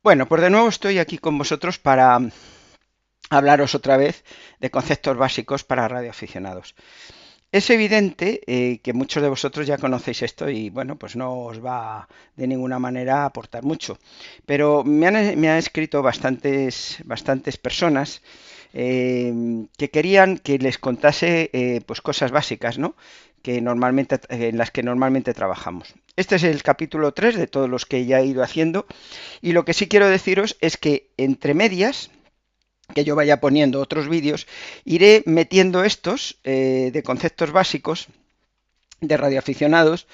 Bueno, pues de nuevo estoy aquí con vosotros para hablaros otra vez de conceptos básicos para radioaficionados. Es evidente que muchos de vosotros ya conocéis esto y bueno, pues no os va de ninguna manera a aportar mucho. Pero me han escrito bastantes personas que querían que les contase pues cosas básicas, ¿no? En las que normalmente trabajamos. Este es el capítulo 3 de todos los que ya he ido haciendo y lo que sí quiero deciros es que entre medias, que yo vaya poniendo otros vídeos, iré metiendo estos de conceptos básicos de radioaficionados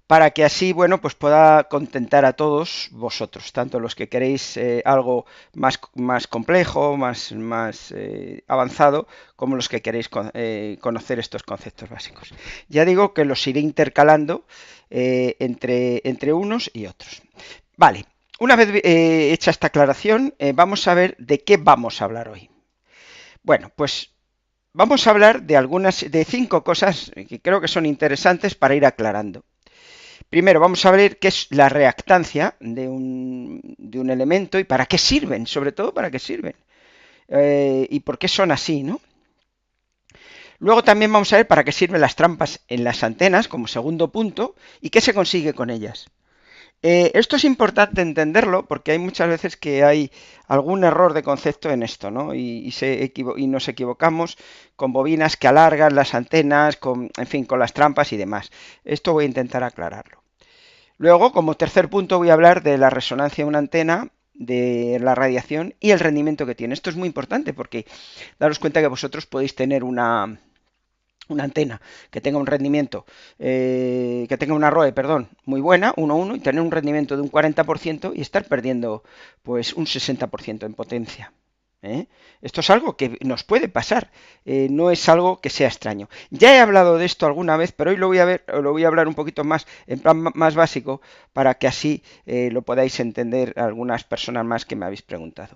para que así, bueno, pues pueda contentar a todos vosotros, tanto los que queréis algo más complejo, más avanzado, como los que queréis conocer estos conceptos básicos. Ya digo que los iré intercalando entre unos y otros. Vale, una vez hecha esta aclaración, vamos a ver de qué vamos a hablar hoy. Bueno, pues vamos a hablar de 5 cosas que creo que son interesantes para ir aclarando. Primero, vamos a ver qué es la reactancia de un elemento y para qué sirven, sobre todo para qué sirven y por qué son así, ¿no? Luego también vamos a ver para qué sirven las trampas en las antenas como segundo punto y qué se consigue con ellas. Esto es importante entenderlo porque hay muchas veces que hay algún error de concepto en esto, ¿no? Y nos equivocamos con bobinas que alargan las antenas, en fin, con las trampas y demás. Esto voy a intentar aclararlo. Luego, como tercer punto, voy a hablar de la resonancia de una antena, de la radiación y el rendimiento que tiene. Esto es muy importante porque daros cuenta que vosotros podéis tener una antena que tenga un rendimiento, que tenga una ROE, perdón, muy buena, 1,1, y tener un rendimiento de un 40% y estar perdiendo pues un 60% en potencia. ¿Eh? Esto es algo que nos puede pasar, no es algo que sea extraño. Ya he hablado de esto alguna vez, pero hoy lo voy a hablar un poquito más, en plan más básico, para que así lo podáis entender algunas personas más que me habéis preguntado.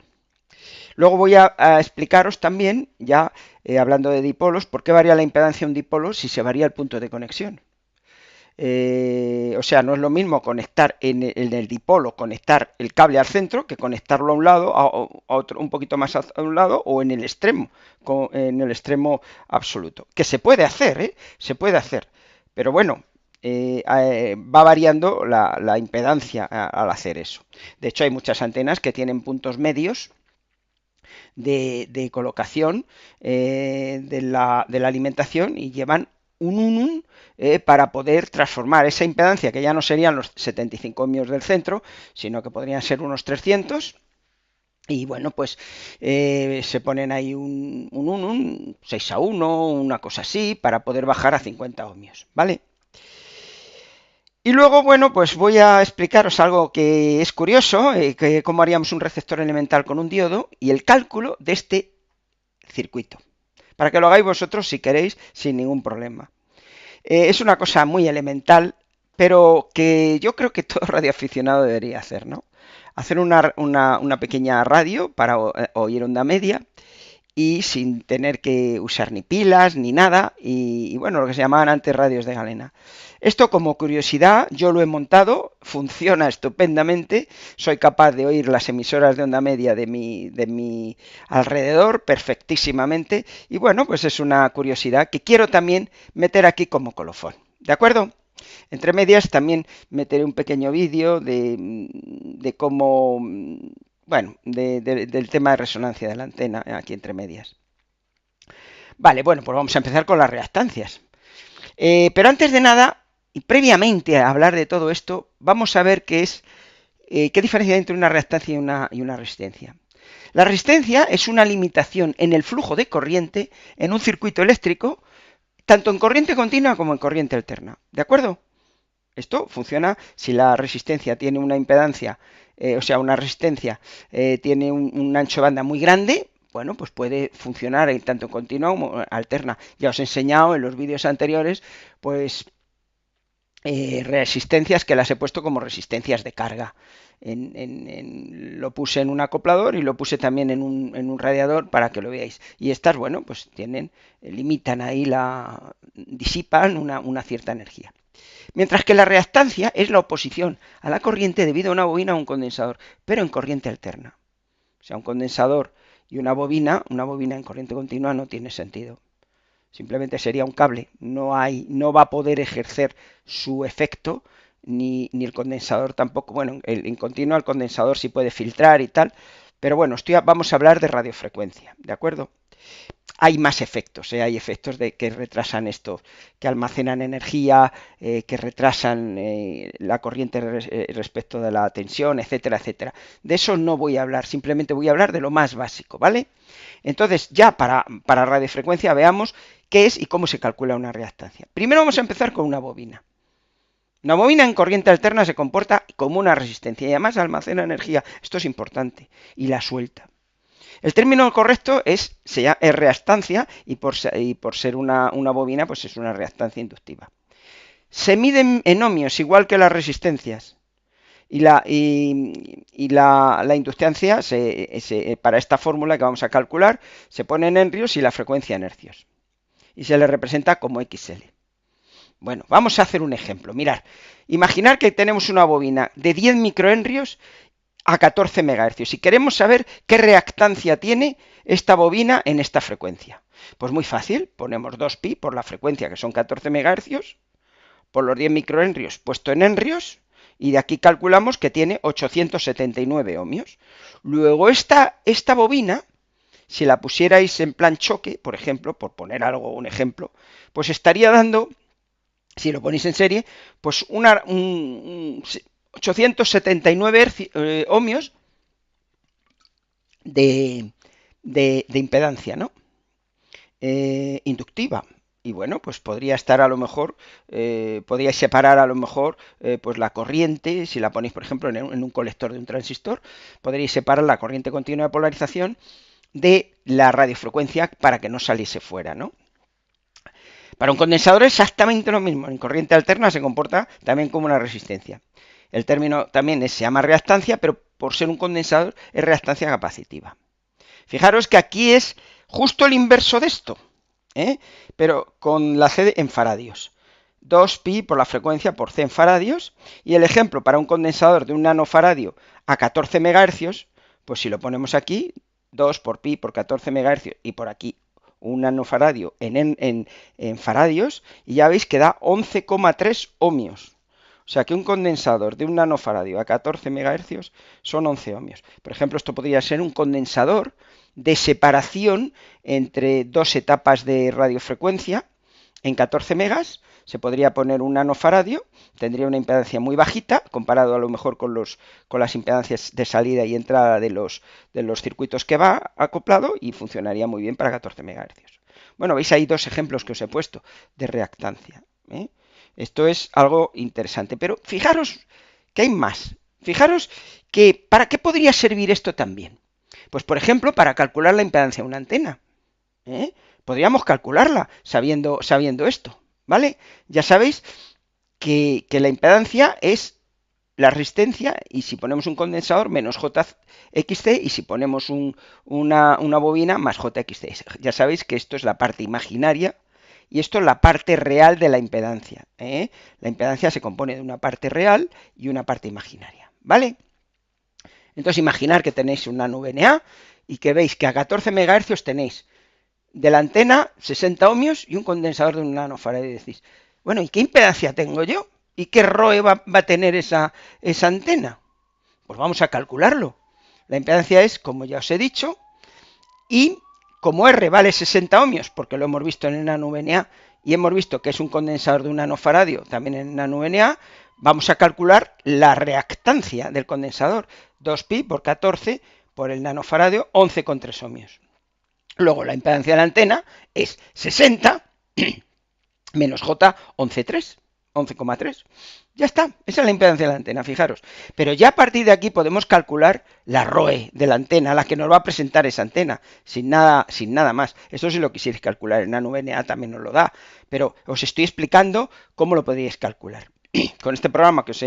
Luego voy a explicaros también, ya hablando de dipolos, por qué varía la impedancia de un dipolo si se varía el punto de conexión. O sea, no es lo mismo conectar en el dipolo, conectar el cable al centro, que conectarlo a un lado, a otro, un poquito más a un lado, o en el extremo absoluto. Que se puede hacer, ¿eh? Se puede hacer. Pero bueno, va variando la impedancia al hacer eso. De hecho, hay muchas antenas que tienen puntos medios de colocación de la alimentación y llevan un unum para poder transformar esa impedancia, que ya no serían los 75 ohmios del centro, sino que podrían ser unos 300. Y bueno, pues se ponen ahí un 6-1, una cosa así, para poder bajar a 50 ohmios, ¿vale? Y luego, bueno, pues voy a explicaros algo que es curioso, que cómo haríamos un receptor elemental con un diodo y el cálculo de este circuito, para que lo hagáis vosotros si queréis sin ningún problema. Es una cosa muy elemental, pero que yo creo que todo radioaficionado debería hacer, ¿no? Hacer una pequeña radio para oír onda media y sin tener que usar ni pilas ni nada y bueno, lo que se llamaban antes radios de galena. Esto como curiosidad, yo lo he montado, funciona estupendamente, soy capaz de oír las emisoras de onda media de mi alrededor perfectísimamente y bueno, pues es una curiosidad que quiero también meter aquí como colofón, ¿de acuerdo? Entre medias también meteré un pequeño vídeo de cómo, bueno, del tema de resonancia de la antena aquí entre medias. Vale, bueno, pues vamos a empezar con las reactancias. Pero antes de nada, y previamente a hablar de todo esto, vamos a ver qué diferencia hay entre una reactancia y una resistencia. La resistencia es una limitación en el flujo de corriente en un circuito eléctrico, tanto en corriente continua como en corriente alterna. ¿De acuerdo? Esto funciona si la resistencia tiene una impedancia, o sea, una resistencia tiene un ancho de banda muy grande, bueno, pues puede funcionar en tanto continua como alterna. Ya os he enseñado en los vídeos anteriores, pues resistencias que las he puesto como resistencias de carga. Lo puse en un acoplador y lo puse también en un radiador para que lo veáis. Y estas, bueno, pues limitan ahí disipan una cierta energía. Mientras que la reactancia es la oposición a la corriente debido a una bobina o un condensador, pero en corriente alterna. O sea, un condensador y una bobina en corriente continua no tiene sentido. Simplemente sería un cable, no va a poder ejercer su efecto, ni el condensador tampoco. Bueno, en continua el condensador sí puede filtrar y tal, pero bueno, vamos a hablar de radiofrecuencia, ¿de acuerdo? Hay más efectos, hay efectos que retrasan esto, que almacenan energía, que retrasan la corriente respecto de la tensión, etcétera, etcétera. De eso no voy a hablar, simplemente voy a hablar de lo más básico, ¿vale? Entonces, ya para radiofrecuencia veamos qué es y cómo se calcula una reactancia. Primero vamos a empezar con una bobina. Una bobina en corriente alterna se comporta como una resistencia y además almacena energía, esto es importante, y la suelta. El término correcto es reactancia y por ser una bobina pues es una reactancia inductiva. Se miden en ohmios igual que las resistencias y la inductancia para esta fórmula que vamos a calcular se pone en henrios y la frecuencia en hercios y se le representa como XL. Bueno, vamos a hacer un ejemplo. Mirad, imaginar que tenemos una bobina de 10 microhenrios a 14 MHz. Y queremos saber qué reactancia tiene esta bobina en esta frecuencia. Pues muy fácil, ponemos 2pi por la frecuencia, que son 14 MHz, por los 10 microhenrios puesto en henrios, y de aquí calculamos que tiene 879 ohmios. Luego esta bobina, si la pusierais en plan choque, por ejemplo, por poner un ejemplo, pues estaría dando, si lo ponéis en serie, pues 879 ohmios de impedancia, ¿no? Inductiva. Y bueno, pues podría estar a lo mejor, podríais separar a lo mejor pues la corriente, si la ponéis por ejemplo en un colector de un transistor, podríais separar la corriente continua de polarización de la radiofrecuencia para que no saliese fuera, ¿no? Para un condensador es exactamente lo mismo, en corriente alterna se comporta también como una resistencia. El término también se llama reactancia, pero por ser un condensador es reactancia capacitiva. Fijaros que aquí es justo el inverso de esto, pero con la C en faradios. 2pi por la frecuencia por C en faradios. Y el ejemplo para un condensador de un nanofaradio a 14 MHz, pues si lo ponemos aquí, 2 por pi por 14 MHz y por aquí un nanofaradio en faradios, y ya veis que da 11,3 ohmios. O sea que un condensador de un nanofaradio a 14 MHz son 11 ohmios. Por ejemplo, esto podría ser un condensador de separación entre dos etapas de radiofrecuencia en 14 megas. Se podría poner un nanofaradio, tendría una impedancia muy bajita, comparado a lo mejor con las impedancias de salida y entrada de los circuitos que va acoplado, y funcionaría muy bien para 14 MHz. Bueno, veis ahí dos ejemplos que os he puesto de reactancia. Esto es algo interesante, pero fijaros que hay más. Fijaros que ¿para qué podría servir esto también? Pues por ejemplo, para calcular la impedancia de una antena. Podríamos calcularla sabiendo esto, ¿vale? Ya sabéis que la impedancia es la resistencia, y si ponemos un condensador menos JXC, y si ponemos una bobina más JXC. Ya sabéis que esto es la parte imaginaria y esto es la parte real de la impedancia. La impedancia se compone de una parte real y una parte imaginaria, ¿vale? Entonces imaginar que tenéis una NVNA y que veis que a 14 MHz tenéis de la antena 60 ohmios y un condensador de un nanofarad, y decís, bueno, ¿y qué impedancia tengo yo? ¿Y qué ROE va a tener esa antena? Pues vamos a calcularlo. La impedancia es, como ya os he dicho, y como R vale 60 ohmios, porque lo hemos visto en el NanoVNA y hemos visto que es un condensador de un nanofaradio también en el NanoVNA, vamos a calcular la reactancia del condensador. 2pi por 14 por el nanofaradio, 11,3 ohmios. Luego la impedancia de la antena es 60 menos J, 11,3. Ya está, esa es la impedancia de la antena, fijaros. Pero ya a partir de aquí podemos calcular la ROE de la antena, la que nos va a presentar esa antena, sin nada más. Esto si lo quisierais calcular en NanoVNA también os lo da, pero os estoy explicando cómo lo podríais calcular. Con este programa que os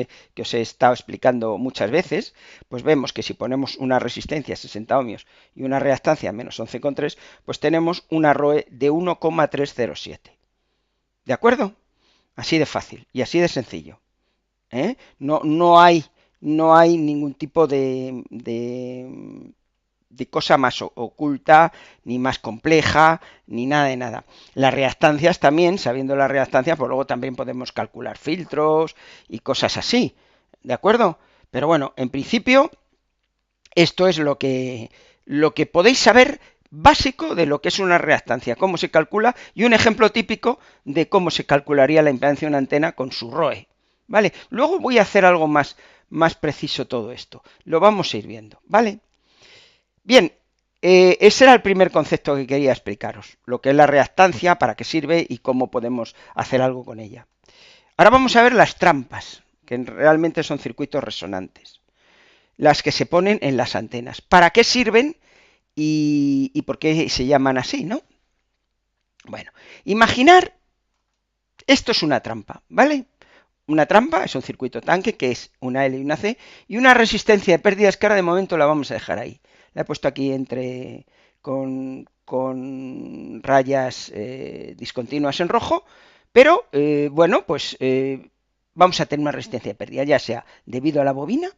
he estado explicando muchas veces, pues vemos que si ponemos una resistencia 60 ohmios y una reactancia menos 11,3, pues tenemos una ROE de 1,307. ¿De acuerdo? Así de fácil y así de sencillo. ¿Eh? No hay ningún tipo de cosa más oculta, ni más compleja, ni nada de nada. Las reactancias también, sabiendo las reactancias, pues luego también podemos calcular filtros y cosas así, ¿de acuerdo? Pero bueno, en principio, esto es lo que podéis saber básico de lo que es una reactancia, cómo se calcula y un ejemplo típico de cómo se calcularía la impedancia de una antena con su ROE. ¿Vale? Luego voy a hacer algo más preciso todo esto. Lo vamos a ir viendo, ¿vale? Bien, ese era el primer concepto que quería explicaros, lo que es la reactancia, para qué sirve y cómo podemos hacer algo con ella. Ahora vamos a ver las trampas, que realmente son circuitos resonantes, las que se ponen en las antenas. ¿Para qué sirven y por qué se llaman así, no? Bueno, imaginar, esto es una trampa, ¿vale? Una trampa es un circuito tanque que es una L y una C y una resistencia de pérdidas que ahora de momento la vamos a dejar ahí. La he puesto aquí con rayas discontinuas en rojo, pero bueno, pues vamos a tener una resistencia de pérdida, ya sea debido a la bobina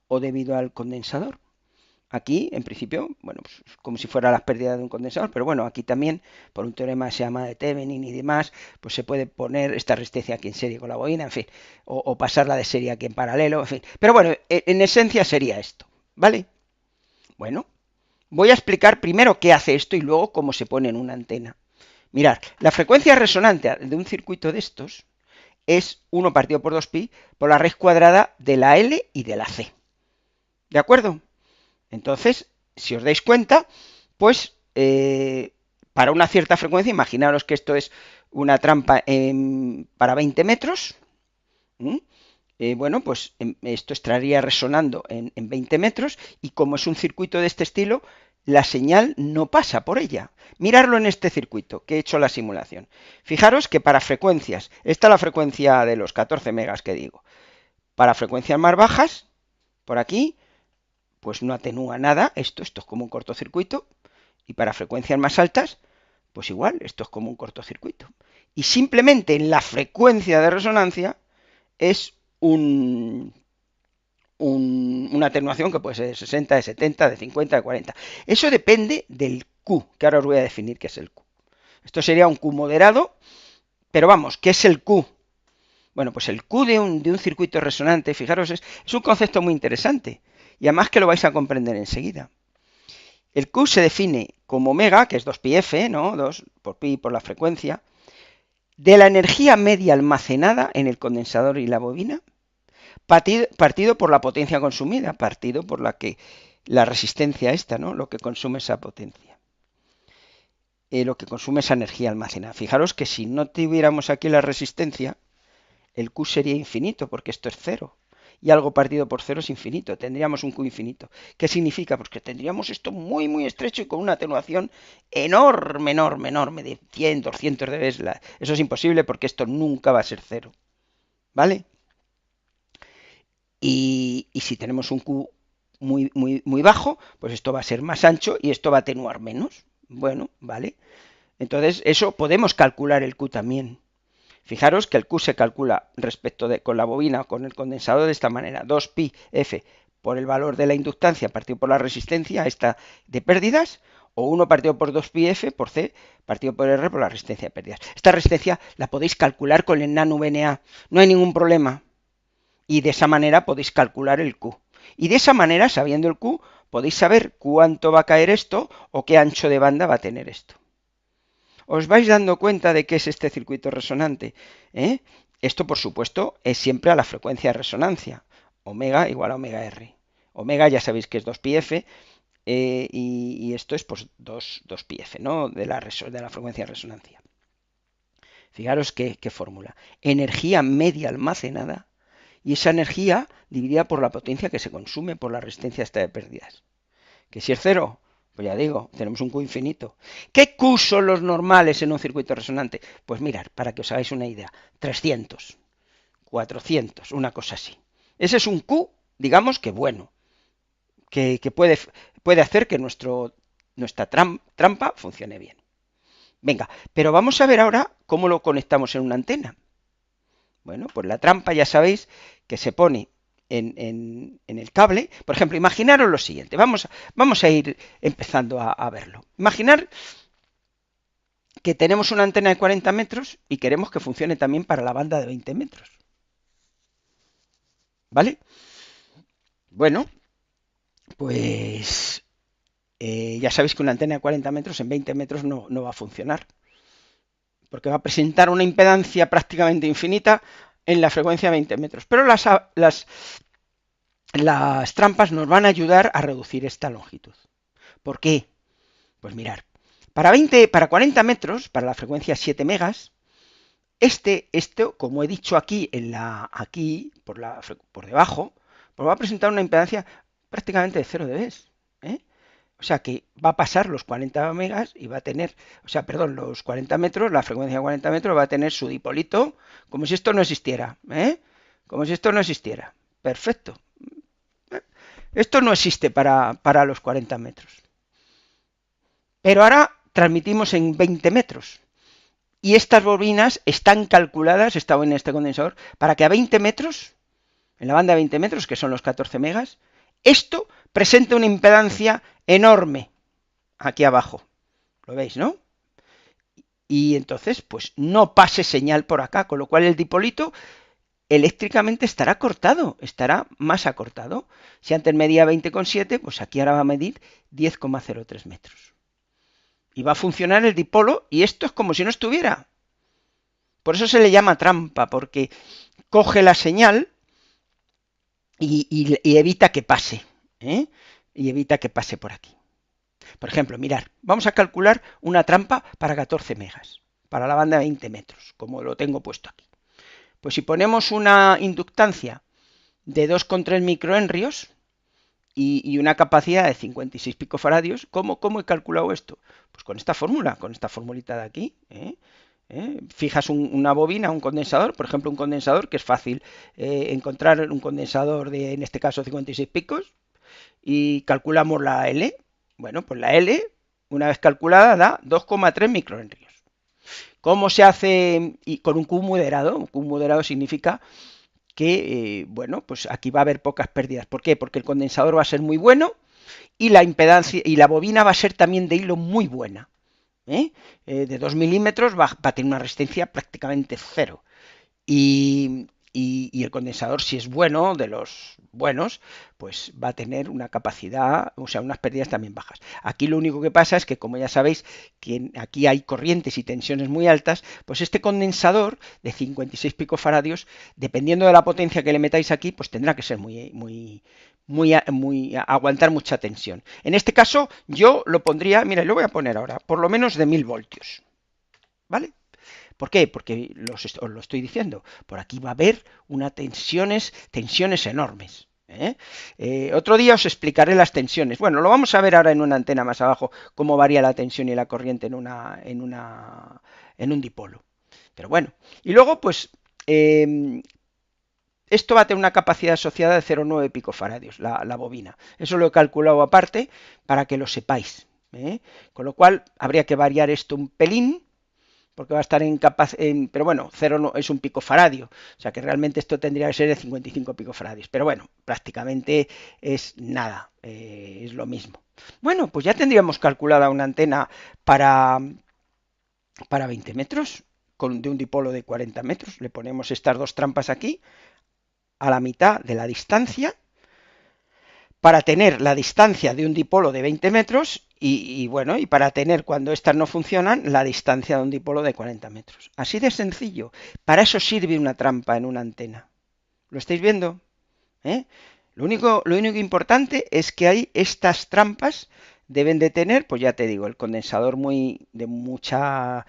o debido al condensador. Aquí, en principio, bueno, pues como si fuera las pérdidas de un condensador, pero bueno, aquí también, por un teorema que se llama de Thevenin y demás, pues se puede poner esta resistencia aquí en serie con la bobina, en fin, o pasarla de serie aquí en paralelo, en fin. Pero bueno, en esencia sería esto, ¿vale? Bueno, voy a explicar primero qué hace esto y luego cómo se pone en una antena. Mirad, la frecuencia resonante de un circuito de estos es 1 partido por 2pi por la raíz cuadrada de la L y de la C. ¿De acuerdo? Entonces, si os dais cuenta, pues para una cierta frecuencia, imaginaros que esto es una trampa para 20 metros, bueno, pues esto estaría resonando en 20 metros y como es un circuito de este estilo, la señal no pasa por ella. Mirarlo en este circuito que he hecho la simulación. Fijaros que para frecuencias, esta es la frecuencia de los 14 megas que digo, para frecuencias más bajas, por aquí, pues no atenúa nada, esto es como un cortocircuito, y para frecuencias más altas, pues igual, esto es como un cortocircuito. Y simplemente en la frecuencia de resonancia es una atenuación que puede ser de 60, de 70, de 50, de 40. Eso depende del Q, que ahora os voy a definir qué es el Q. Esto sería un Q moderado, pero vamos, ¿qué es el Q? Bueno, pues el Q de un circuito resonante, fijaros, es un concepto muy interesante. Y además que lo vais a comprender enseguida. El Q se define como omega, que es 2πf, ¿no? 2 por pi por la frecuencia, de la energía media almacenada en el condensador y la bobina, partido por la potencia consumida, partido por la resistencia esta, ¿no? Lo que consume esa potencia. Lo que consume esa energía almacenada. Fijaros que si no tuviéramos aquí la resistencia, el Q sería infinito, porque esto es cero. Y algo partido por cero es infinito. Tendríamos un Q infinito. ¿Qué significa? Pues que tendríamos esto muy, muy estrecho y con una atenuación enorme, enorme, enorme, de 100, 200 dB. Eso es imposible porque esto nunca va a ser cero. ¿Vale? Y si tenemos un Q muy, muy, muy bajo, pues esto va a ser más ancho y esto va a atenuar menos. Bueno, ¿vale? Entonces, eso podemos calcular el Q también. Fijaros que el Q se calcula con la bobina o con el condensador de esta manera, 2pi f por el valor de la inductancia partido por la resistencia esta de pérdidas, o 1 partido por 2pi f por c partido por r por la resistencia de pérdidas. Esta resistencia la podéis calcular con el nano VNA, no hay ningún problema, y de esa manera podéis calcular el Q. Y de esa manera, sabiendo el Q, podéis saber cuánto va a caer esto o qué ancho de banda va a tener esto. ¿Os vais dando cuenta de qué es este circuito resonante? Esto, por supuesto, es siempre a la frecuencia de resonancia. Omega igual a omega R. Omega ya sabéis que es 2πf y esto es pues 2πf, ¿no? De la frecuencia de resonancia. Fijaros qué fórmula. Energía media almacenada y esa energía dividida por la potencia que se consume por la resistencia esta de pérdidas. Que si es cero, pues ya digo, tenemos un Q infinito. ¿Qué Q son los normales en un circuito resonante? Pues mirad, para que os hagáis una idea, 300, 400, una cosa así. Ese es un Q, digamos que bueno, que puede hacer que nuestra trampa funcione bien. Venga, pero vamos a ver ahora cómo lo conectamos en una antena. Bueno, pues la trampa ya sabéis que se pone en el cable. Por ejemplo, imaginaros lo siguiente. Vamos a ir empezando a verlo. Imaginar que tenemos una antena de 40 metros y queremos que funcione también para la banda de 20 metros. ¿Vale? Bueno, pues ya sabéis que una antena de 40 metros en 20 metros no va a funcionar, porque va a presentar una impedancia prácticamente infinita en la frecuencia de 20 metros. Pero las trampas nos van a ayudar a reducir esta longitud. ¿Por qué? Pues mirar, para 40 metros, para la frecuencia 7 megas, esto, como he dicho aquí, por debajo, pues va a presentar una impedancia prácticamente de 0 dB. ¿eh? O sea que va a pasar los 40 megas y va a tener, o sea, perdón, los 40 metros, la frecuencia de 40 metros va a tener su dipolito como si esto no existiera, como si esto no existiera. Perfecto. Esto no existe para los 40 metros. Pero ahora transmitimos en 20 metros. Y estas bobinas están calculadas, esta bobina, este condensador, para que a 20 metros, en la banda de 20 metros, que son los 14 megas, esto presenta una impedancia enorme aquí abajo. ¿Lo veis, no? Y entonces, pues no pase señal por acá, con lo cual el dipolito eléctricamente estará cortado, estará más acortado. Si antes medía 20,7, pues aquí ahora va a medir 10,03 metros. Y va a funcionar el dipolo y esto es como si no estuviera. Por eso se le llama trampa, porque coge la señal y evita que pase. Y evita que pase por aquí. Por ejemplo, mirar, vamos a calcular una trampa para 14 megas, para la banda de 20 metros, como lo tengo puesto aquí. Pues si ponemos una inductancia de 2,3 microhenrios y una capacidad de 56 picofaradios, ¿cómo he calculado esto? Pues con esta fórmula, con esta formulita de aquí. Fijas una bobina, un condensador, por ejemplo un condensador, que es fácil encontrar un condensador de, en este caso, 56 picos, y calculamos la L. Bueno, pues la L, una vez calculada, da 2,3 microhenrios. ¿Cómo se hace? Y con un Q moderado. Un Q moderado significa que, bueno, pues aquí va a haber pocas pérdidas. ¿Por qué? Porque el condensador va a ser muy bueno y la impedancia y la bobina va a ser también de hilo muy buena. De 2 milímetros va a tener una resistencia prácticamente cero. Y el condensador, si es bueno, de los buenos, pues va a tener una capacidad, o sea, unas pérdidas también bajas. Aquí lo único que pasa es que, como ya sabéis, que aquí hay corrientes y tensiones muy altas, pues este condensador de 56 picofaradios, dependiendo de la potencia que le metáis aquí, pues tendrá que ser aguantar mucha tensión. En este caso, yo lo pondría, mira, lo voy a poner ahora, por lo menos de 1000 voltios. ¿Vale? ¿Por qué? Porque os lo estoy diciendo, por aquí va a haber tensiones enormes. Otro día os explicaré las tensiones. Bueno, lo vamos a ver ahora en una antena más abajo, cómo varía la tensión y la corriente en un dipolo. Pero bueno, y luego pues esto va a tener una capacidad asociada de 0,9 picofaradios, la bobina. Eso lo he calculado aparte para que lo sepáis. Con lo cual habría que variar esto un pelín, porque va a estar pero bueno, 0 no, es un picofaradio, o sea que realmente esto tendría que ser de 55 picofaradios, pero bueno, prácticamente es nada, es lo mismo. Bueno, pues ya tendríamos calculada una antena para 20 metros, de un dipolo de 40 metros, le ponemos estas dos trampas aquí, a la mitad de la distancia, para tener la distancia de un dipolo de 20 metros bueno, y para tener, cuando estas no funcionan, la distancia de un dipolo de 40 metros. Así de sencillo. Para eso sirve una trampa en una antena. ¿Lo estáis viendo? Lo único importante es que hay estas trampas deben de tener, pues ya te digo, el condensador de mucha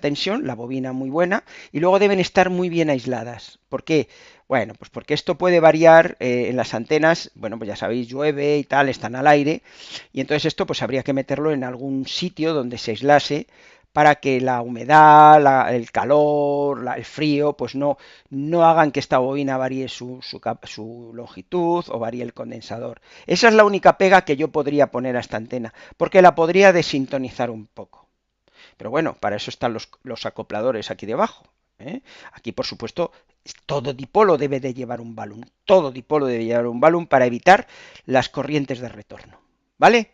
tensión, la bobina muy buena, y luego deben estar muy bien aisladas. ¿Por qué? Bueno, pues porque esto puede variar en las antenas, bueno, pues ya sabéis, llueve y tal, están al aire, y entonces esto pues habría que meterlo en algún sitio donde se aislase para que la humedad, el calor, el frío, pues no hagan que esta bobina varíe su longitud o varíe el condensador. Esa es la única pega que yo podría poner a esta antena, porque la podría desintonizar un poco. Pero bueno, para eso están los acopladores aquí debajo. ¿eh? Aquí, por supuesto, todo dipolo debe de llevar un balun. Todo dipolo debe llevar un balun para evitar las corrientes de retorno. ¿Vale?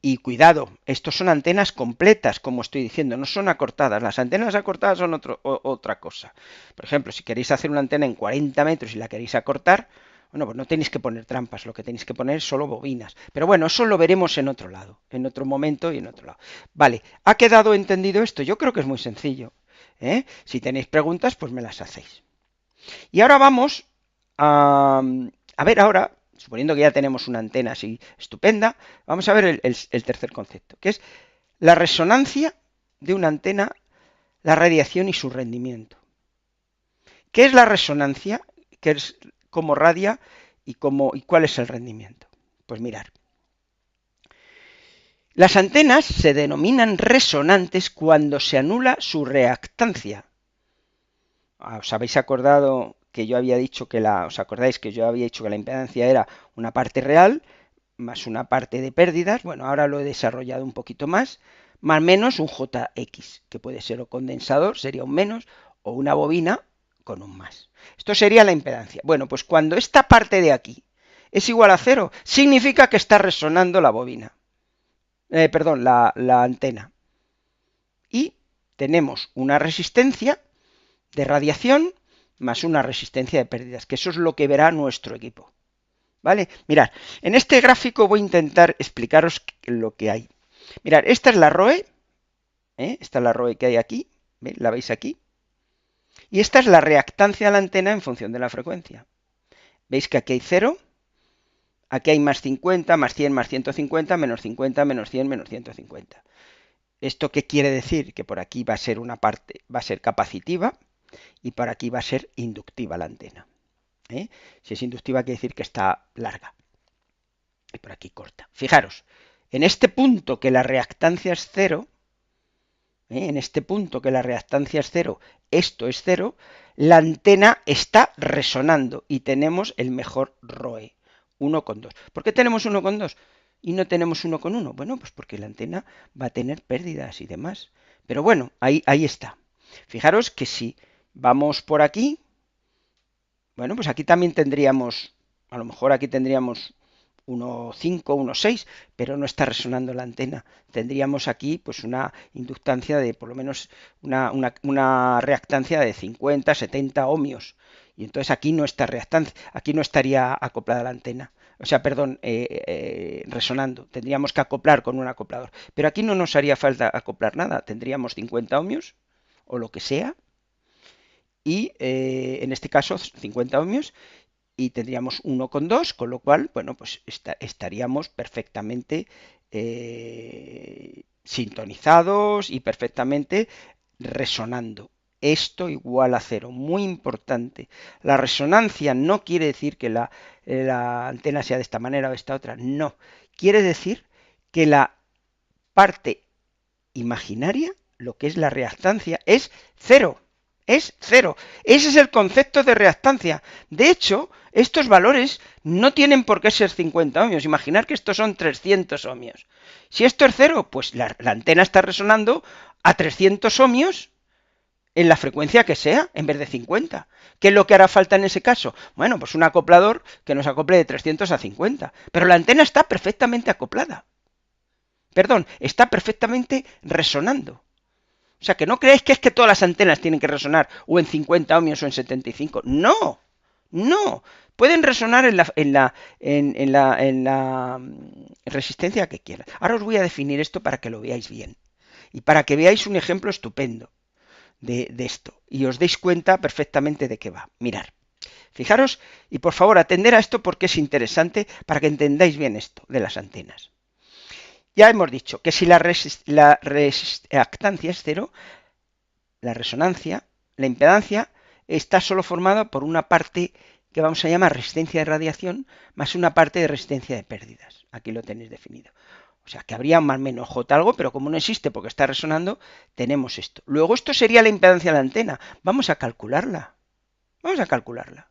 Y cuidado, estos son antenas completas, como estoy diciendo, no son acortadas. Las antenas acortadas son otra cosa. Por ejemplo, si queréis hacer una antena en 40 metros y la queréis acortar, bueno, pues no tenéis que poner trampas, lo que tenéis que poner es solo bobinas. Pero bueno, eso lo veremos en otro lado, en otro momento y en otro lado. Vale, ¿ha quedado entendido esto? Yo creo que es muy sencillo. Si tenéis preguntas, pues me las hacéis. Y ahora vamos a ver ahora, suponiendo que ya tenemos una antena así estupenda, vamos a ver el tercer concepto, que es la resonancia de una antena, la radiación y su rendimiento. ¿Qué es la resonancia? ¿Qué es cómo radia y cuál es el rendimiento? Pues mirar. Las antenas se denominan resonantes cuando se anula su reactancia. ¿Os habéis acordado que yo había dicho que os acordáis que yo había dicho que la impedancia era una parte real más una parte de pérdidas? Bueno, ahora lo he desarrollado un poquito más menos un JX, que puede ser o condensador, sería un menos, o una bobina con un más. Esto sería la impedancia. Bueno, pues cuando esta parte de aquí es igual a 0, significa que está resonando la bobina. Perdón, la antena. Y tenemos una resistencia de radiación más una resistencia de pérdidas, que eso es lo que verá nuestro equipo. ¿Vale? Mirad, en este gráfico voy a intentar explicaros lo que hay. Mirad, esta es la ROE, esta es la ROE que hay aquí, ¿veis? La veis aquí. Y esta es la reactancia de la antena en función de la frecuencia. ¿Veis que aquí hay 0? Aquí hay más 50, más 100, más 150, menos 50, menos 100, menos 150. ¿Esto qué quiere decir? Que por aquí va a ser una parte, va a ser capacitiva y por aquí va a ser inductiva la antena. Si es inductiva quiere decir que está larga. Y por aquí corta. Fijaros, en este punto que la reactancia es 0, en este punto que la reactancia es 0, esto es 0, la antena está resonando y tenemos el mejor ROE, 1,2. ¿Por qué tenemos 1,2 y no tenemos 1,1? Bueno, pues porque la antena va a tener pérdidas y demás. Pero bueno, ahí está. Fijaros que si vamos por aquí, bueno, pues aquí también tendríamos, a lo mejor aquí tendríamos 1,5, 1,6, pero no está resonando la antena. Tendríamos aquí pues una inductancia de por lo menos una reactancia de 50, 70 ohmios. Y entonces aquí no está reactancia, aquí no estaría acoplada la antena. O sea, perdón, resonando. Tendríamos que acoplar con un acoplador. Pero aquí no nos haría falta acoplar nada. Tendríamos 50 ohmios o lo que sea. Y en este caso 50 ohmios y tendríamos 1,2, con lo cual, bueno, pues estaríamos perfectamente sintonizados y perfectamente resonando. Esto igual a 0, muy importante. La resonancia no quiere decir que la antena sea de esta manera o de esta otra, no. Quiere decir que la parte imaginaria, lo que es la reactancia, es 0. Es 0. Ese es el concepto de reactancia. De hecho, estos valores no tienen por qué ser 50 ohmios. Imaginar que estos son 300 ohmios. Si esto es 0, pues la antena está resonando a 300 ohmios en la frecuencia que sea, en vez de 50. ¿Qué es lo que hará falta en ese caso? Bueno, pues un acoplador que nos acople de 300 a 50. Pero la antena está perfectamente acoplada. Perdón, está perfectamente resonando. O sea, que no creáis que es que todas las antenas tienen que resonar o en 50 ohmios o en 75. No, no. Pueden resonar en la resistencia que quieran. Ahora os voy a definir esto para que lo veáis bien. Y para que veáis un ejemplo estupendo de esto. Y os deis cuenta perfectamente de qué va. Mirar. Fijaros y por favor atender a esto porque es interesante para que entendáis bien esto de las antenas. Ya hemos dicho que si la reactancia es 0, la resonancia, la impedancia, está solo formada por una parte que vamos a llamar resistencia de radiación más una parte de resistencia de pérdidas. Aquí lo tenéis definido. O sea, que habría más menos J algo, pero como no existe porque está resonando, tenemos esto. Luego esto sería la impedancia de la antena. Vamos a calcularla. Vamos a calcularla.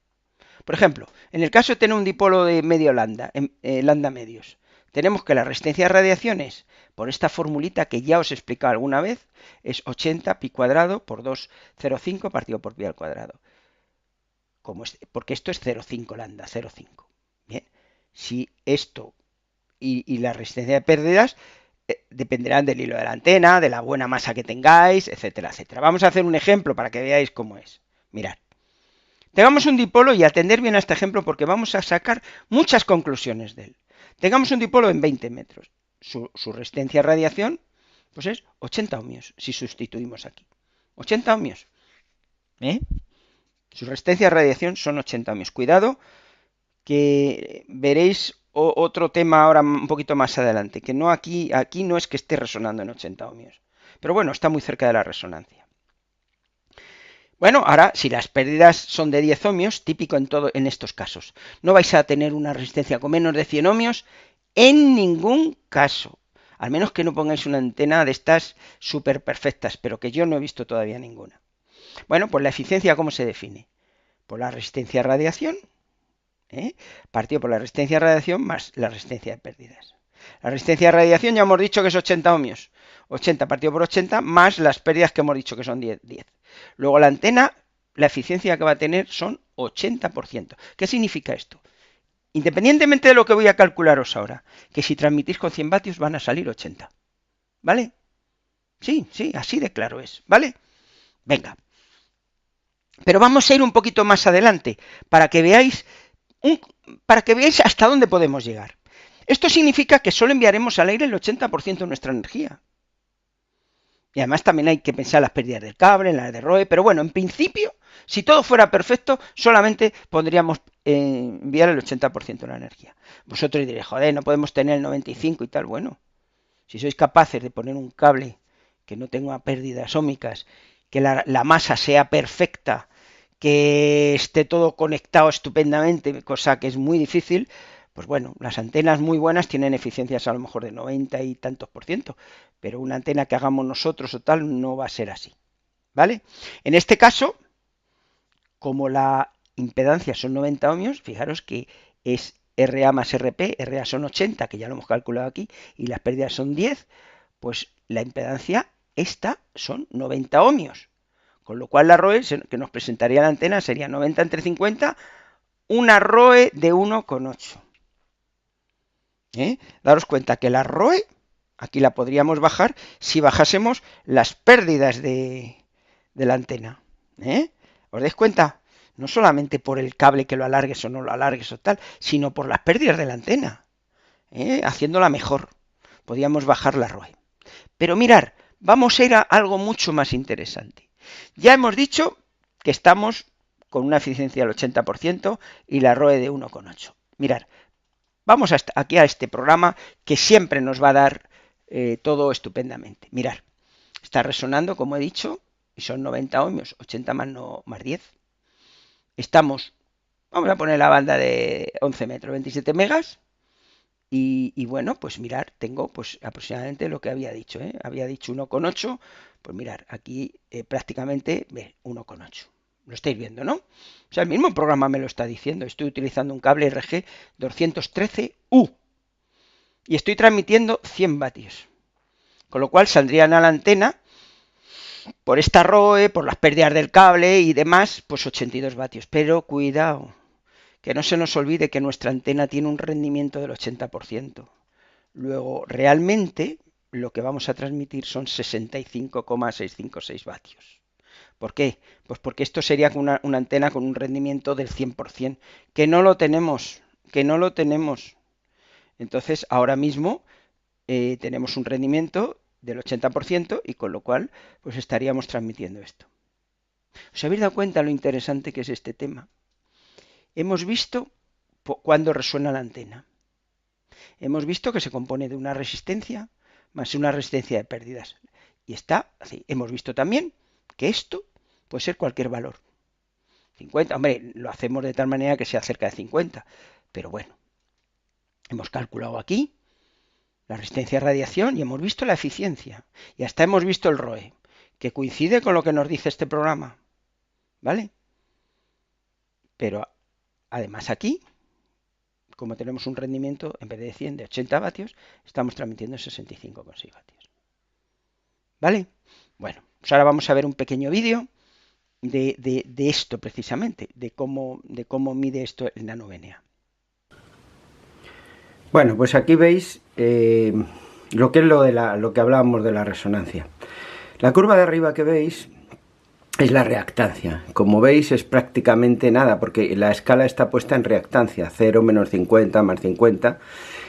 Por ejemplo, en el caso de tener un dipolo de medio lambda, lambda medios, tenemos que la resistencia a radiaciones, por esta formulita que ya os he explicado alguna vez, es 80 pi cuadrado por 2,05 partido por pi al cuadrado. Porque esto es 0,5 lambda, 0,5. Bien, si esto y la resistencia de pérdidas dependerán del hilo de la antena, de la buena masa que tengáis, etcétera, etcétera. Vamos a hacer un ejemplo para que veáis cómo es. Mirad. Tengamos un dipolo y atender bien a este ejemplo porque vamos a sacar muchas conclusiones de él. Tengamos un dipolo en 20 metros. Su resistencia a radiación pues es 80 ohmios si sustituimos aquí. 80 ohmios. Su resistencia a radiación son 80 ohmios. Cuidado que veréis otro tema ahora un poquito más adelante, que no aquí no es que esté resonando en 80 ohmios. Pero bueno, está muy cerca de la resonancia. Bueno, ahora, si las pérdidas son de 10 ohmios, típico en estos casos, no vais a tener una resistencia con menos de 100 ohmios en ningún caso. Al menos que no pongáis una antena de estas súper perfectas, pero que yo no he visto todavía ninguna. Bueno, pues la eficiencia, ¿cómo se define? Por la resistencia a radiación, partido por la resistencia a radiación más la resistencia de pérdidas. La resistencia a radiación ya hemos dicho que es 80 ohmios. 80 partido por 80 más las pérdidas que hemos dicho que son 10. Luego la antena, la eficiencia que va a tener son 80%. ¿Qué significa esto? Independientemente de lo que voy a calcularos ahora, que si transmitís con 100 vatios van a salir 80. ¿Vale? Sí, así de claro es. ¿Vale? Venga. Pero vamos a ir un poquito más adelante para que veáis hasta dónde podemos llegar. Esto significa que solo enviaremos al aire el 80% de nuestra energía. Y además también hay que pensar en las pérdidas del cable, en las de ROE, pero bueno, en principio, si todo fuera perfecto, solamente podríamos enviar el 80% de la energía. Vosotros diréis, joder, no podemos tener el 95% y tal. Bueno, si sois capaces de poner un cable que no tenga pérdidas óhmicas, que la masa sea perfecta, que esté todo conectado estupendamente, cosa que es muy difícil, pues bueno, las antenas muy buenas tienen eficiencias a lo mejor de 90 y tantos %, pero una antena que hagamos nosotros o tal no va a ser así, ¿vale? En este caso, como la impedancia son 90 ohmios, fijaros que es RA más RP, RA son 80, que ya lo hemos calculado aquí, y las pérdidas son 10, pues la impedancia esta son 90 ohmios. Con lo cual la ROE que nos presentaría la antena sería 90 entre 50, una ROE de 1,8. Daros cuenta que la ROE, aquí la podríamos bajar si bajásemos las pérdidas de la antena. ¿Os dais cuenta? No solamente por el cable que lo alargues o no lo alargues o tal, sino por las pérdidas de la antena. Haciéndola mejor. Podríamos bajar la ROE. Pero mirar, vamos a ir a algo mucho más interesante. Ya hemos dicho que estamos con una eficiencia del 80% y la ROE de 1,8. Mirar, vamos aquí a este programa que siempre nos va a dar todo estupendamente. Mirar, está resonando, como he dicho, y son 90 ohmios, 80 más 10. Estamos, vamos a poner la banda de 11 metros, 27 megas. Y bueno, pues mirar, tengo pues aproximadamente lo que había dicho, había dicho 1,8, pues mirar, aquí prácticamente 1,8. Lo estáis viendo, ¿no? O sea, el mismo programa me lo está diciendo. Estoy utilizando un cable RG 213U y estoy transmitiendo 100 vatios. Con lo cual saldrían a la antena, por esta ROE, por las pérdidas del cable y demás, pues 82 vatios. Pero cuidado, que no se nos olvide que nuestra antena tiene un rendimiento del 80%. Luego, realmente, lo que vamos a transmitir son 65,656 vatios. ¿Por qué? Pues porque esto sería una antena con un rendimiento del 100%, que no lo tenemos, Entonces, ahora mismo tenemos un rendimiento del 80% y con lo cual, pues estaríamos transmitiendo esto. ¿Os habéis dado cuenta lo interesante que es este tema? Hemos visto cuándo resuena la antena. Hemos visto que se compone de una resistencia más una resistencia de pérdidas. Y está así. Hemos visto también que esto puede ser cualquier valor. 50, hombre, lo hacemos de tal manera que sea cerca de 50. Pero bueno, hemos calculado aquí la resistencia a radiación y hemos visto la eficiencia. Y hasta hemos visto el ROE, que coincide con lo que nos dice este programa. ¿Vale? Pero además aquí, como tenemos un rendimiento, en vez de 100, de 80 vatios, estamos transmitiendo 65,6 vatios. ¿Vale? Bueno, pues ahora vamos a ver un pequeño vídeo de esto precisamente, de cómo mide esto el nano VNA. Bueno, pues aquí veis lo que es lo que hablábamos de la resonancia. La curva de arriba que veis es la reactancia. Como veis es prácticamente nada, porque la escala está puesta en reactancia, 0, menos 50, más 50,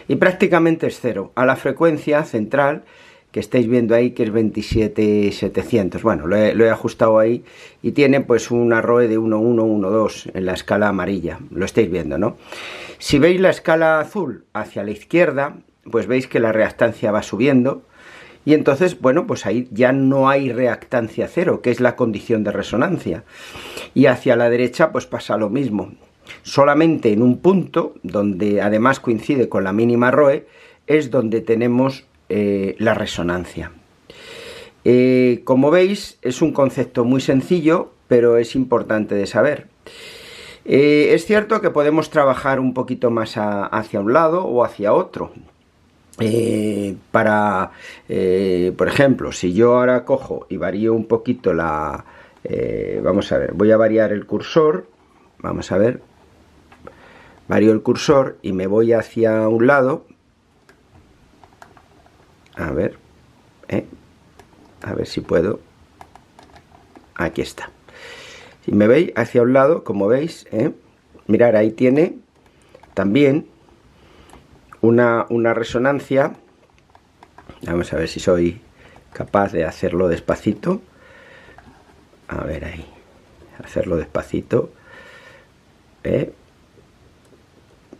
y prácticamente es 0. A la frecuencia central, que estáis viendo ahí, que es 27.700. Bueno, lo he ajustado ahí, y tiene pues una ROE de 1,112 en la escala amarilla. Lo estáis viendo, ¿no? Si veis la escala azul hacia la izquierda, pues veis que la reactancia va subiendo, y entonces, bueno, pues ahí ya no hay reactancia cero, que es la condición de resonancia. Y hacia la derecha, pues pasa lo mismo. Solamente en un punto, donde además coincide con la mínima ROE, es donde tenemos la resonancia. Como veis, es un concepto muy sencillo, pero es importante de saber. Es cierto que podemos trabajar un poquito más hacia un lado o hacia otro. Por ejemplo, si yo ahora cojo y varío un poquito vamos a ver, voy a variar el cursor, vamos a ver, varío el cursor y me voy hacia un lado, a ver si puedo, aquí está. Si me veis hacia un lado, como veis, mirar, ahí tiene también una resonancia. Vamos a ver si soy capaz de hacerlo despacito. A ver ahí, hacerlo despacito.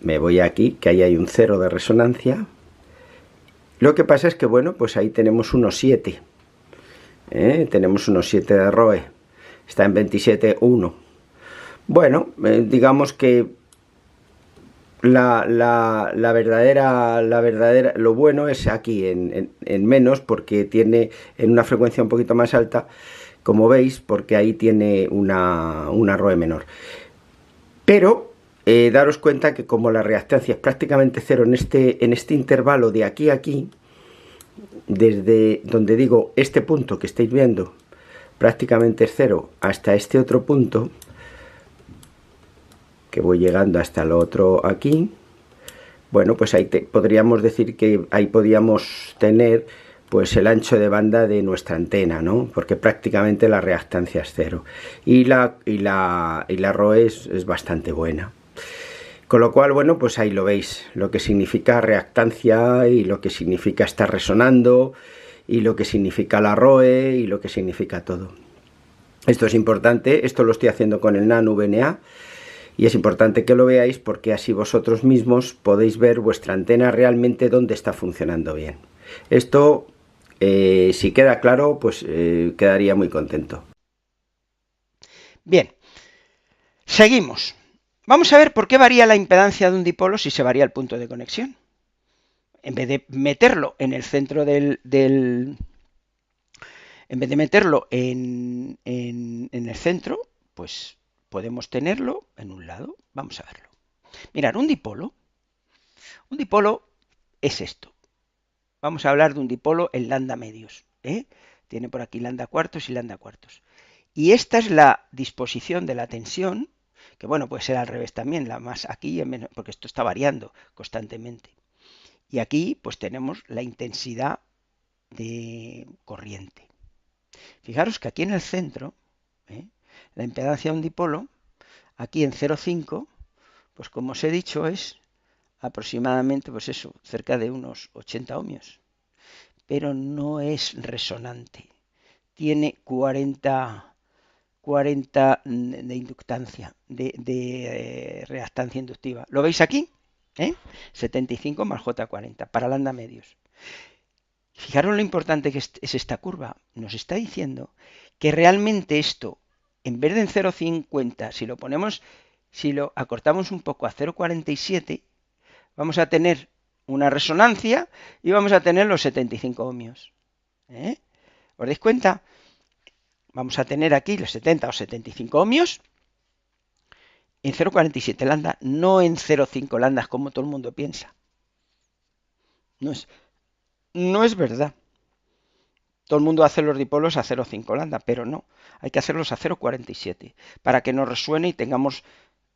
Me voy aquí, que ahí hay un 0 de resonancia. Lo que pasa es que, bueno, pues ahí tenemos unos 7. Tenemos unos 7 de ROE. Está en 27,1. Bueno, digamos que la verdadera, lo bueno es aquí en menos, porque tiene en una frecuencia un poquito más alta, como veis, porque ahí tiene una ROE menor. Pero daros cuenta que como la reactancia es prácticamente cero en este intervalo de aquí a aquí, desde donde digo este punto que estáis viendo prácticamente es cero hasta este otro punto, que voy llegando hasta el otro aquí, bueno, pues ahí podríamos decir que ahí podíamos tener pues el ancho de banda de nuestra antena, ¿no? Porque prácticamente la reactancia es cero y la ROE es bastante buena. Con lo cual, bueno, pues ahí lo veis, lo que significa reactancia y lo que significa estar resonando y lo que significa la ROE y lo que significa todo. Esto es importante, esto lo estoy haciendo con el nano VNA. Y es importante que lo veáis, porque así vosotros mismos podéis ver vuestra antena realmente dónde está funcionando bien. Esto, si queda claro, pues quedaría muy contento. Bien, seguimos. Vamos a ver por qué varía la impedancia de un dipolo si se varía el punto de conexión. En vez de meterlo en el centro en vez de meterlo en el centro, pues podemos tenerlo en un lado. Vamos a verlo. Mirad, un dipolo es esto. Vamos a hablar de un dipolo en lambda medios. Tiene por aquí lambda cuartos y lambda cuartos. Y esta es la disposición de la tensión, que bueno, puede ser al revés también, la más aquí, porque esto está variando constantemente. Y aquí pues tenemos la intensidad de corriente. Fijaros que aquí en el centro, la impedancia de un dipolo, aquí en 0,5, pues como os he dicho, es aproximadamente, pues eso, cerca de unos 80 ohmios. Pero no es resonante. Tiene 40 de inductancia, de reactancia inductiva. ¿Lo veis aquí? 75 más J40 para lambda medios. Fijaros lo importante que es esta curva. Nos está diciendo que realmente esto, en vez de en 0,50, si lo acortamos un poco a 0,47, vamos a tener una resonancia y vamos a tener los 75 ohmios. ¿Os dais cuenta? Vamos a tener aquí los 70 o 75 ohmios En 0,47 lambda, no en 0,5 lambdas como todo el mundo piensa. No es, no es verdad. Todo el mundo hace los dipolos a 0,5 lambda, pero no. Hay que hacerlos a 0,47 para que nos resuene y tengamos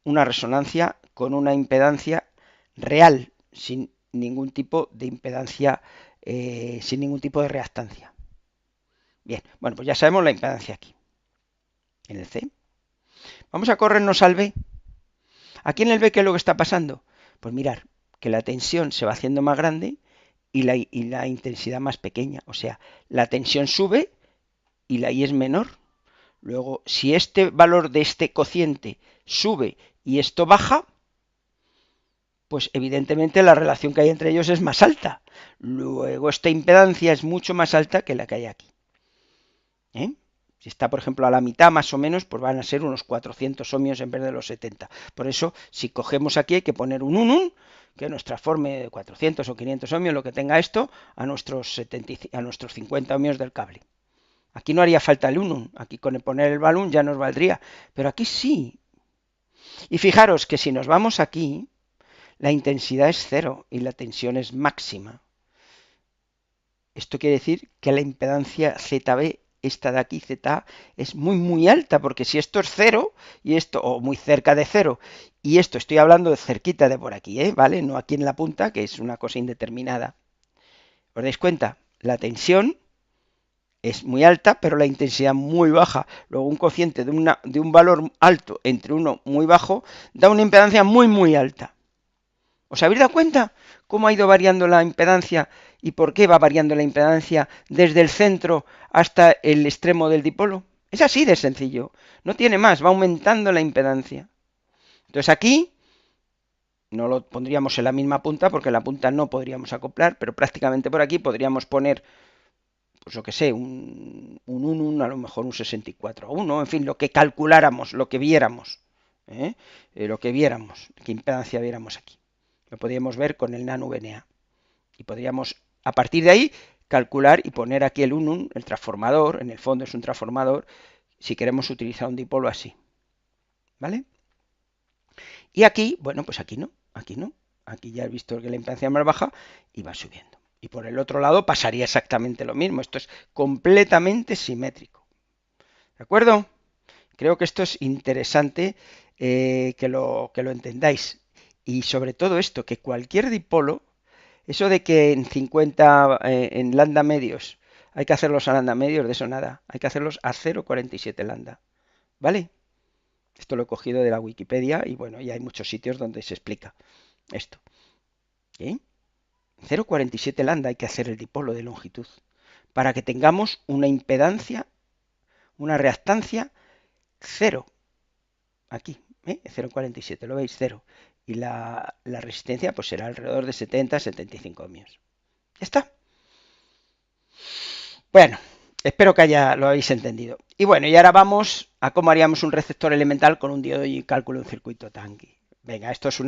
una resonancia con una impedancia real, sin ningún tipo de impedancia, sin ningún tipo de reactancia. Bien, bueno, pues ya sabemos la impedancia aquí, en el C. Vamos a corrernos al B. Aquí en el B, ¿qué es lo que está pasando? Pues mirar, que la tensión se va haciendo más grande y la intensidad más pequeña. O sea, la tensión sube y la I es menor. Luego, si este valor de este cociente sube y esto baja, pues evidentemente la relación que hay entre ellos es más alta. Luego, esta impedancia es mucho más alta que la que hay aquí. ¿Eh? Si está, por ejemplo, a la mitad más o menos, pues van a ser unos 400 ohmios en vez de los 70. Por eso, si cogemos aquí hay que poner un 1, que nos transforme 400 o 500 ohmios, lo que tenga esto, a nuestros 50 ohmios del cable. Aquí no haría falta el 1, aquí con poner el balón ya nos valdría, pero aquí sí. Y fijaros que si nos vamos aquí, la intensidad es cero y la tensión es máxima. Esto quiere decir que la impedancia ZB, esta de aquí, ZA, es muy alta, porque si esto es cero, y esto, o muy cerca de cero, y esto estoy hablando de cerquita de por aquí, ¿vale? No aquí en la punta, que es una cosa indeterminada. ¿Os dais cuenta? La tensión es muy alta, pero la intensidad muy baja. Luego un cociente de un valor alto entre uno muy bajo da una impedancia muy alta. ¿Os habéis dado cuenta cómo ha ido variando la impedancia y por qué va variando la impedancia desde el centro hasta el extremo del dipolo? Es así de sencillo, no tiene más, va aumentando la impedancia. Entonces aquí no lo pondríamos en la misma punta porque en la punta no podríamos acoplar, pero prácticamente por aquí podríamos poner, pues lo que sé, un 1, a lo mejor un 64 a 1, en fin, lo que calculáramos, lo que viéramos, lo que viéramos, qué impedancia viéramos aquí. Lo podríamos ver con el nano VNA. Y podríamos, a partir de ahí, calcular y poner aquí el 1, el transformador, en el fondo es un transformador, si queremos utilizar un dipolo así. ¿Vale? Y aquí, bueno, pues aquí no, aquí no. Aquí ya he visto que la impedancia es más baja y va subiendo. Y por el otro lado pasaría exactamente lo mismo. Esto es completamente simétrico. ¿De acuerdo? Creo que esto es interesante que lo entendáis. Y sobre todo esto, que cualquier dipolo, eso de que en 50, en lambda medios, hay que hacerlos a lambda medios, de eso nada. Hay que hacerlos a 0,47 lambda. ¿Vale? Esto lo he cogido de la Wikipedia y bueno, ya hay muchos sitios donde se explica esto. ¿Eh? 0,47 lambda hay que hacer el dipolo de longitud para que tengamos una impedancia, una reactancia 0. Aquí, 0,47, lo veis, 0. Y la resistencia pues será alrededor de 70-75 ohmios. Ya está. Bueno, espero que lo habéis entendido. Y bueno, y ahora vamos a cómo haríamos un receptor elemental con un diodo y cálculo de un circuito Tanki. Venga, esto es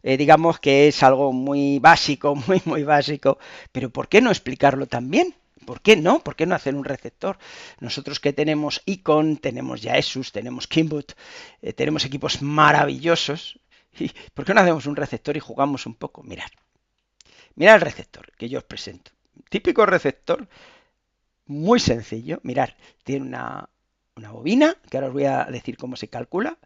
digamos que es algo muy básico, muy básico, pero ¿por qué no explicarlo también? ¿Por qué no? ¿Por qué no hacer un receptor? Nosotros que tenemos Icon, tenemos Yaesus, tenemos Kimbut, tenemos equipos maravillosos. ¿Y por qué no hacemos un receptor y jugamos un poco? Mirad el receptor que yo os presento. Típico receptor, muy sencillo. Mirad, tiene una bobina, que ahora os voy a decir cómo se calcula.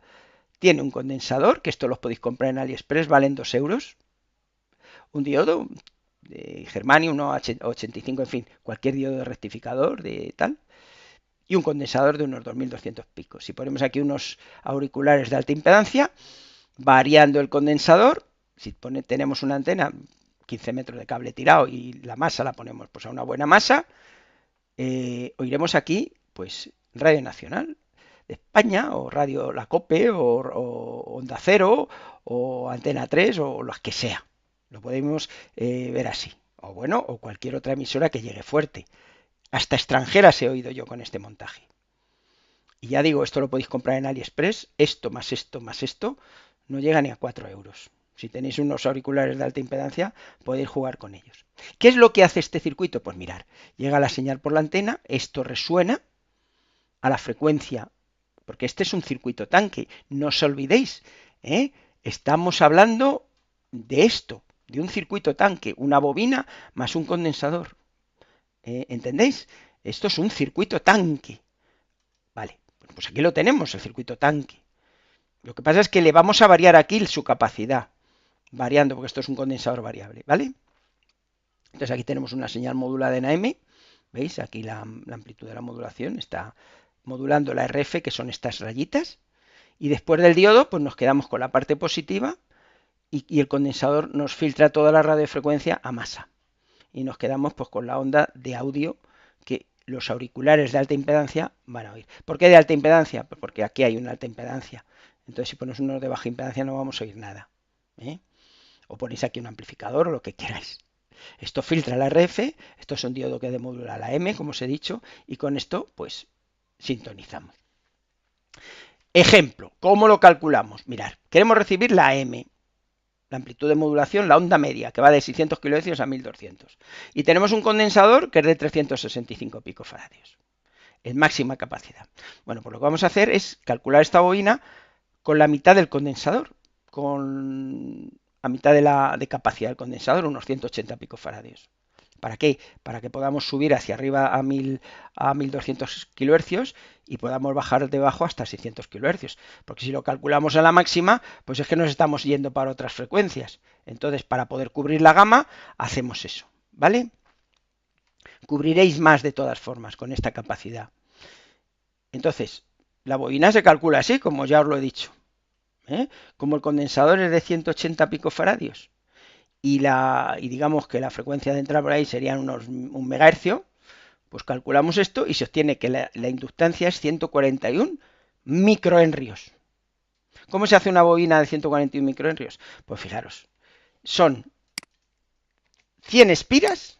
Tiene un condensador, que esto los podéis comprar en AliExpress, valen 2 euros. Un diodo de germanio, 1,85, en fin, cualquier diodo de rectificador de tal. Y un condensador de unos 2200 picos. Si ponemos aquí unos auriculares de alta impedancia, variando el condensador, si tenemos una antena, 15 metros de cable tirado y la masa la ponemos pues a una buena masa, oiremos aquí pues Radio Nacional de España o Radio La Cope o Onda Cero o Antena 3 o las que sea. Lo podemos ver así. O bueno, o cualquier otra emisora que llegue fuerte. Hasta extranjeras he oído yo con este montaje. Y ya digo, esto lo podéis comprar en AliExpress. Esto más esto más esto no llega ni a 4 euros. Si tenéis unos auriculares de alta impedancia, podéis jugar con ellos. ¿Qué es lo que hace este circuito? Pues mirar, llega la señal por la antena, esto resuena a la frecuencia, porque este es un circuito tanque, no os olvidéis, ¿eh? Estamos hablando de esto, de un circuito tanque, una bobina más un condensador. ¿Entendéis? Esto es un circuito tanque. Vale, pues aquí lo tenemos, el circuito tanque. Lo que pasa es que le vamos a variar aquí su capacidad, variando, porque esto es un condensador variable, ¿vale? Entonces aquí tenemos una señal modulada en AM, ¿veis? Aquí la amplitud de la modulación está modulando la RF, que son estas rayitas, y después del diodo, pues nos quedamos con la parte positiva y el condensador nos filtra toda la radiofrecuencia a masa. Y nos quedamos pues con la onda de audio que los auriculares de alta impedancia van a oír. ¿Por qué de alta impedancia? Pues porque aquí hay una alta impedancia. Entonces si pones uno de baja impedancia no vamos a oír nada. O ponéis aquí un amplificador o lo que queráis. Esto filtra la RF, esto es un diodo que demodula la M, como os he dicho, y con esto pues sintonizamos. Ejemplo, ¿cómo lo calculamos? Mirad, queremos recibir la M, la amplitud de modulación, la onda media, que va de 600 kHz a 1200. Y tenemos un condensador que es de 365 picofaradios, en máxima capacidad. Bueno, pues lo que vamos a hacer es calcular esta bobina con la mitad del condensador, con a mitad de capacidad del condensador, unos 180 picofaradios. ¿Para qué? Para que podamos subir hacia arriba a 1200 kHz y podamos bajar debajo hasta 600 kHz. Porque si lo calculamos a la máxima, pues es que nos estamos yendo para otras frecuencias. Entonces, para poder cubrir la gama, hacemos eso, ¿vale? Cubriréis más de todas formas con esta capacidad. Entonces, la bobina se calcula así, como ya os lo he dicho. Como el condensador es de 180 picofaradios y digamos que la frecuencia de entrada por ahí serían unos 1 megahercio, pues calculamos esto y se obtiene que la inductancia es 141 microhenrios. ¿Cómo se hace una bobina de 141 microhenrios? Pues fijaros, son 100 espiras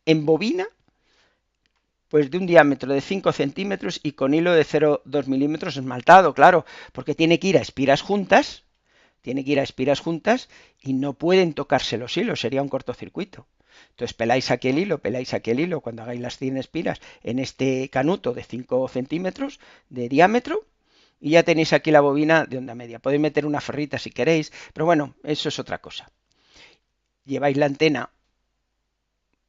en bobina, pues de un diámetro de 5 centímetros y con hilo de 0,2 milímetros esmaltado, claro, porque tiene que ir a espiras juntas, y no pueden tocarse los hilos, sería un cortocircuito. Entonces peláis aquí el hilo cuando hagáis las 100 espiras en este canuto de 5 centímetros de diámetro y ya tenéis aquí la bobina de onda media. Podéis meter una ferrita si queréis, pero bueno, eso es otra cosa. Lleváis la antena,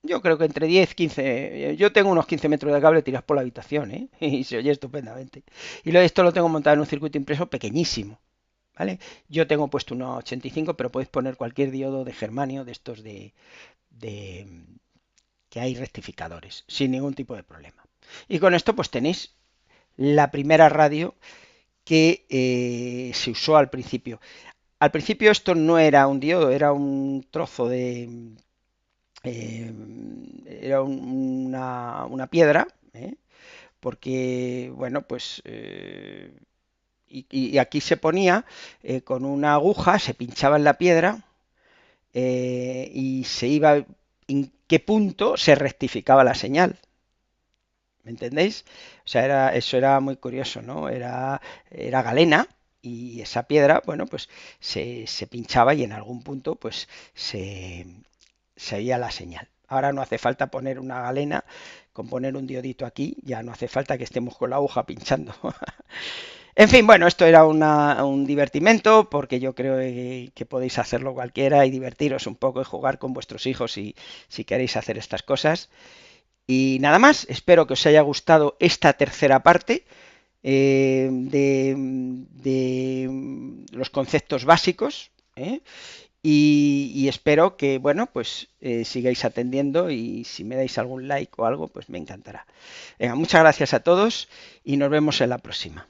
yo creo que entre 10, 15, yo tengo unos 15 metros de cable tirados por la habitación, y se oye estupendamente. Y esto lo tengo montado en un circuito impreso pequeñísimo. ¿Vale? Yo tengo puesto unos 85, pero podéis poner cualquier diodo de germanio de estos que hay rectificadores, sin ningún tipo de problema. Y con esto pues tenéis la primera radio que se usó al principio. Al principio esto no era un diodo, era un trozo de... era una piedra, porque, bueno, pues... y aquí se ponía con una aguja, se pinchaba en la piedra y se iba en qué punto se rectificaba la señal. ¿Me entendéis? O sea, eso era muy curioso, ¿no? Era galena y esa piedra, bueno, pues se pinchaba y en algún punto pues se oía la señal. Ahora no hace falta poner una galena, con poner un diodito aquí, ya no hace falta que estemos con la aguja pinchando. En fin, bueno, esto era un divertimento porque yo creo que podéis hacerlo cualquiera y divertiros un poco y jugar con vuestros hijos si queréis hacer estas cosas. Y nada más, espero que os haya gustado esta tercera parte de los conceptos básicos. Y espero que, bueno, pues sigáis atendiendo y si me dais algún like o algo, pues me encantará. Venga, muchas gracias a todos y nos vemos en la próxima.